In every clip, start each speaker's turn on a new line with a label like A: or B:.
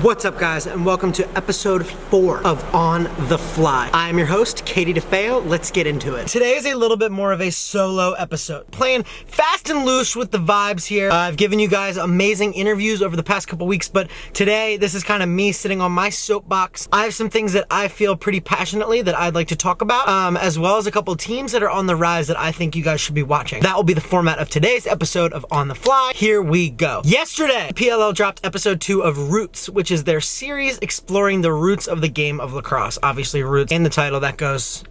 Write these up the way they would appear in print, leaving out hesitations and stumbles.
A: What's up, guys, and welcome to episode 4 of On the Fly. I am your host, Katie DeFeo. Let's get into it. Today is a little bit more of a solo episode, playing fast and loose with the vibes here. I've given you guys amazing interviews over the past couple weeks, but today this is kind of me sitting on my soapbox. I have some things that I feel pretty passionately that I'd like to talk about, as well as a couple teams that are on the rise that I think you guys should be watching. That will be the format of today's episode of On the Fly. Here we go. Yesterday, PLL dropped episode 2 of Roots, which is their series exploring the roots of the game of lacrosse. Obviously, roots in the title, that goes,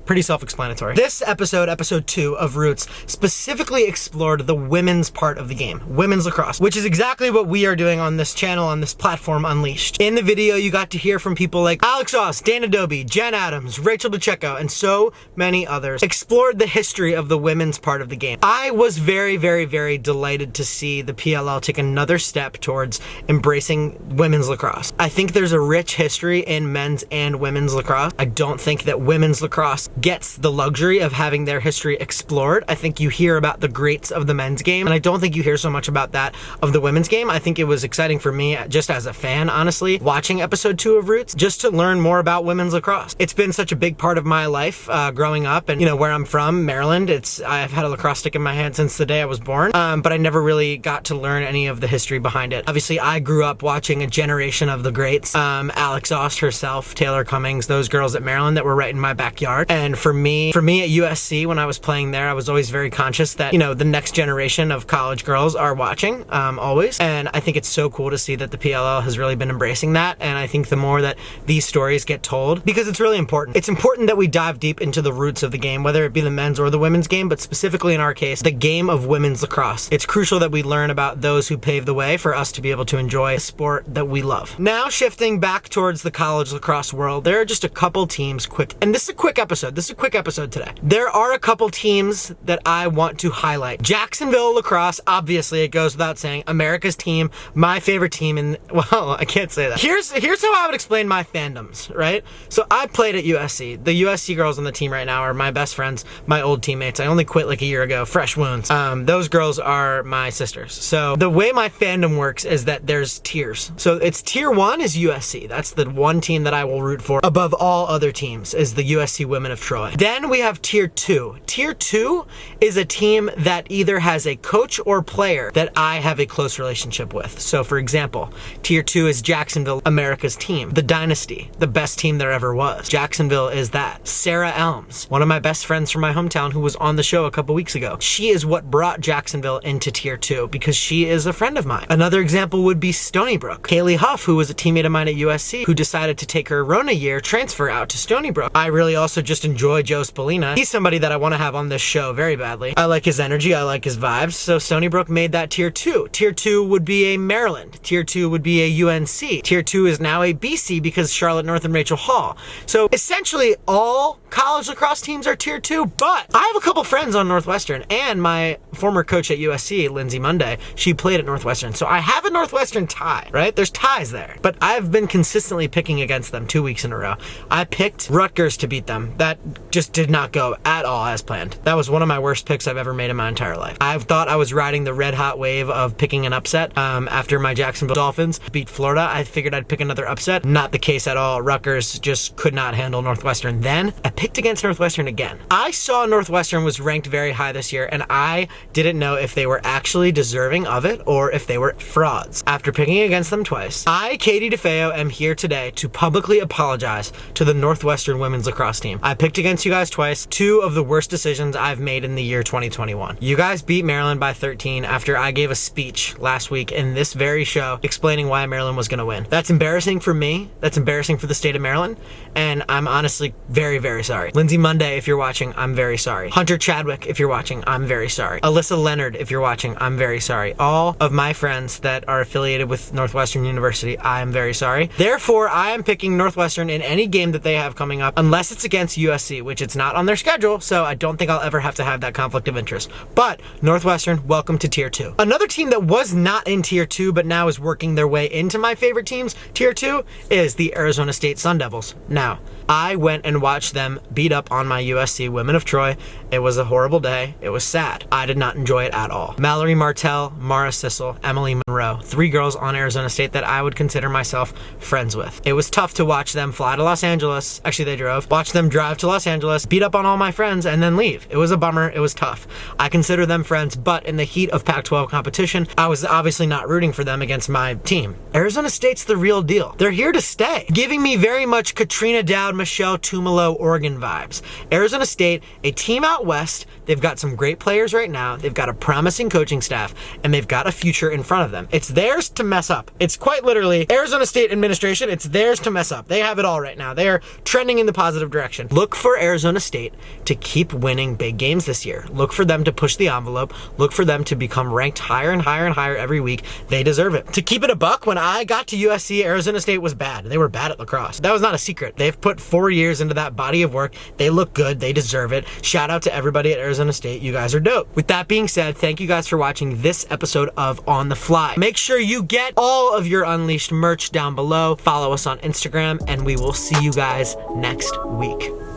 A: pretty self-explanatory. This episode 2 of Roots, specifically explored the women's part of the game, women's lacrosse, which is exactly what we are doing on this channel, on this platform, Unleashed. In the video, you got to hear from people like Alex Oss, Dana Dobie, Jen Adams, Rachel DeCecco, and so many others. Explored the history of the women's part of the game. I was very, very, very delighted to see the PLL take another step towards embracing women's lacrosse. I think there's a rich history in men's and women's lacrosse. I don't think that women's lacrosse gets the luxury of having their history explored. I think you hear about the greats of the men's game, and I don't think you hear so much about that of the women's game. I think it was exciting for me, just as a fan, honestly, watching episode 2 of Roots, just to learn more about women's lacrosse. It's been such a big part of my life growing up, and where I'm from, Maryland, I've had a lacrosse stick in my hand since the day I was born, but I never really got to learn any of the history behind it. Obviously, I grew up watching a generation of the greats, Alex Ost herself, Taylor Cummings, those girls at Maryland that were right in my backyard. And for me at USC, when I was playing there, I was always very conscious that, the next generation of college girls are watching, always. And I think it's so cool to see that the PLL has really been embracing that. And I think the more that these stories get told, because it's really important. It's important that we dive deep into the roots of the game, whether it be the men's or the women's game, but specifically in our case, the game of women's lacrosse. It's crucial that we learn about those who paved the way for us to be able to enjoy a sport that we love. Now shifting back towards the college lacrosse world, there are just a couple teams and this is a quick episode. This is a quick episode today. There are a couple teams that I want to highlight. Jacksonville Lacrosse, obviously it goes without saying, America's team, my favorite team, and well, I can't say that. Here's how I would explain my fandoms, right? So I played at USC. The USC girls on the team right now are my best friends, my old teammates. I only quit like a year ago, fresh wounds. Those girls are my sisters. So the way my fandom works is that there's tiers. So it's tier 1 is USC. That's the one team that I will root for above all other teams, is the USC Women of Troy. Then we have tier 2. Tier 2 is a team that either has a coach or player that I have a close relationship with. So for example, tier 2 is Jacksonville, America's team, the dynasty, the best team there ever was. Jacksonville is that. Sarah Elms, one of my best friends from my hometown who was on the show a couple weeks ago. She is what brought Jacksonville into tier 2 because she is a friend of mine. Another example would be Stony Brook. Kaylee Huff, who was a teammate of mine at USC, who decided to take her Rona year transfer out to Stony Brook. I really also just enjoy Joe Spallina. He's somebody that I want to have on this show very badly. I like his energy, I like his vibes, so Stony Brook made that tier 2. Tier 2 would be a Maryland. Tier 2 would be a UNC. Tier 2 is now a BC because Charlotte North and Rachel Hall. So essentially all college lacrosse teams are tier 2, but I have a couple friends on Northwestern, and my former coach at USC, Lindsay Monday, she played at Northwestern. So I have a Northwestern tie, right? There's ties there, but I've been consistently picking against them 2 weeks in a row. I picked Rutgers to beat them. That just did not go at all as planned. That was one of my worst picks I've ever made in my entire life. I thought I was riding the red hot wave of picking an upset after my Jacksonville Dolphins beat Florida. I figured I'd pick another upset. Not the case at all. Rutgers just could not handle Northwestern. Then I picked against Northwestern again. I saw Northwestern was ranked very high this year, and I didn't know if they were actually deserving of it or if they were frauds. After picking against them twice, I, Katie DeFeo, am here today to publicly apologize to the Northwestern women's lacrosse team. I picked against you guys twice, 2 of the worst decisions I've made in the year 2021. You guys beat Maryland by 13 after I gave a speech last week in this very show explaining why Maryland was going to win. That's embarrassing for me. That's embarrassing for the state of Maryland, and I'm honestly very, very sorry. Lindsay Monday, if you're watching, I'm very sorry. Hunter Chadwick, if you're watching, I'm very sorry. Alyssa Leonard, if you're watching, I'm very sorry. All of my friends that are affiliated with Northwestern University, I am very sorry. Therefore, I am picking Northwestern in any game that they have coming up, unless it's against USC, which it's not on their schedule, so I don't think I'll ever have to have that conflict of interest. But Northwestern, welcome to tier 2. Another team that was not in tier 2, but now is working their way into my favorite teams, tier 2, is the Arizona State Sun Devils. Now, I went and watched them them beat up on my USC women of Troy. It was a horrible day. It was sad. I did not enjoy it at all. Mallory Martell, Mara Sissel, Emily Monroe, 3 girls on Arizona State that I would consider myself friends with. It was tough to watch them fly to Los Angeles. Actually, they drove. Watch them drive to Los Angeles, beat up on all my friends, and then leave. It was a bummer. It was tough. I consider them friends, but in the heat of Pac-12 competition, I was obviously not rooting for them against my team. Arizona State's the real deal. They're here to stay, giving me very much Katrina Dowd, Michelle Tumalo, Oregon vibes. Arizona State, a team out west. They've got some great players right now. They've got a promising coaching staff, and they've got a future in front of them. It's theirs to mess up. It's quite literally Arizona State administration. It's theirs to mess up. They have it all right now. They are trending in the positive direction. Look for Arizona State to keep winning big games this year. Look for them to push the envelope. Look for them to become ranked higher and higher and higher every week. They deserve it. To keep it a buck, when I got to USC, Arizona State was bad. They were bad at lacrosse. That was not a secret. They've put 4 years into that body of work. They look good. They deserve it. Shout out to everybody at Arizona State. You guys are dope. With that being said, thank you guys for watching this episode of On the Fly. Make sure you get all of your Unleashed merch down below. Follow us on Instagram, and we will see you guys next week.